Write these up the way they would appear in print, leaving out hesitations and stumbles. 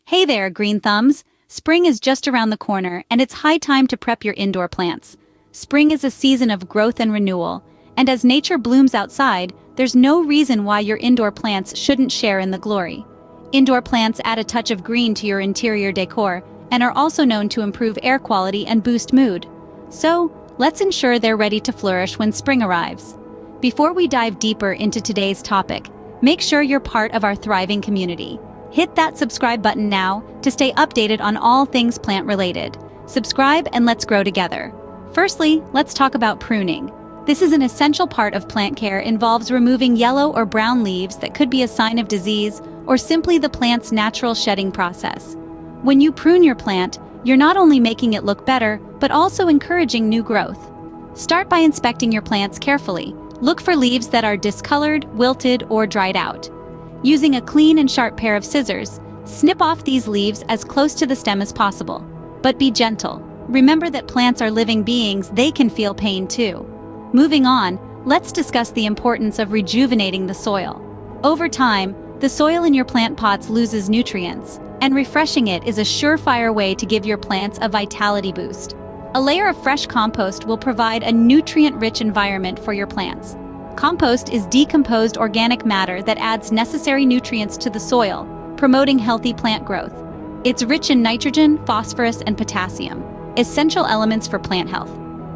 Hey there, green thumbs! Spring is just around the corner, and it's high time to prep your indoor plants. Spring is a season of growth and renewal, and as nature blooms outside, there's no reason why your indoor plants shouldn't share in the glory. Indoor plants add a touch of green to your interior decor and are also known to improve air quality and boost mood. So, let's ensure they're ready to flourish when spring arrives. Before we dive deeper into today's topic, make sure you're part of our thriving community. Hit that subscribe button now to stay updated on all things plant-related. Subscribe and let's grow together. Firstly, let's talk about pruning. This is an essential part of plant care, involves removing yellow or brown leaves that could be a sign of disease or simply the plant's natural shedding process. When you prune your plant, you're not only making it look better, but also encouraging new growth. Start by inspecting your plants carefully. Look for leaves that are discolored, wilted, or dried out. Using a clean and sharp pair of scissors, snip off these leaves as close to the stem as possible. But be gentle. Remember that plants are living beings, they can feel pain too. Moving on, let's discuss the importance of rejuvenating the soil. Over time, the soil in your plant pots loses nutrients, and refreshing it is a surefire way to give your plants a vitality boost. A layer of fresh compost will provide a nutrient-rich environment for your plants. Compost is decomposed organic matter that adds necessary nutrients to the soil, promoting healthy plant growth. It's rich in nitrogen, phosphorus, and potassium, essential elements for plant health.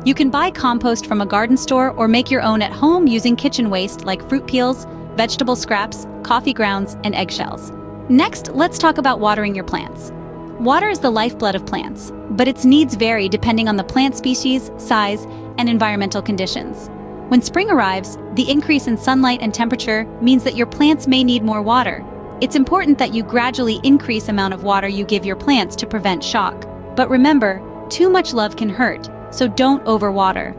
You can buy compost from a garden store or make your own at home using kitchen waste like fruit peels, vegetable scraps, coffee grounds, and eggshells. Next, let's talk about watering your plants. Water is the lifeblood of plants, but its needs vary depending on the plant species, size, and environmental conditions. When spring arrives, the increase in sunlight and temperature means that your plants may need more water. It's important that you gradually increase the amount of water you give your plants to prevent shock. But remember, too much love can hurt, so don't overwater.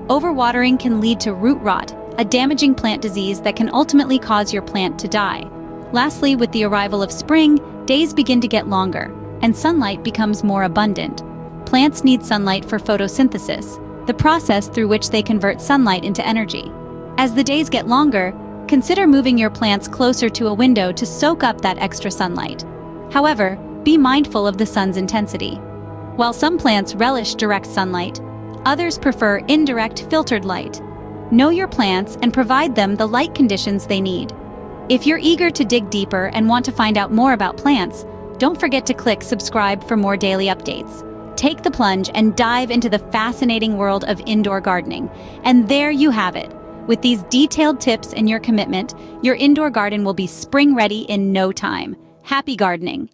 Overwatering can lead to root rot, a damaging plant disease that can ultimately cause your plant to die. Lastly, with the arrival of spring, days begin to get longer, and sunlight becomes more abundant. Plants need sunlight for photosynthesis, the process through which they convert sunlight into energy. As the days get longer, consider moving your plants closer to a window to soak up that extra sunlight. However, be mindful of the sun's intensity. While some plants relish direct sunlight, others prefer indirect filtered light. Know your plants and provide them the light conditions they need. If you're eager to dig deeper and want to find out more about plants, don't forget to click subscribe for more daily updates. Take the plunge and dive into the fascinating world of indoor gardening. And there you have it. With these detailed tips and your commitment, your indoor garden will be spring ready in no time. Happy gardening!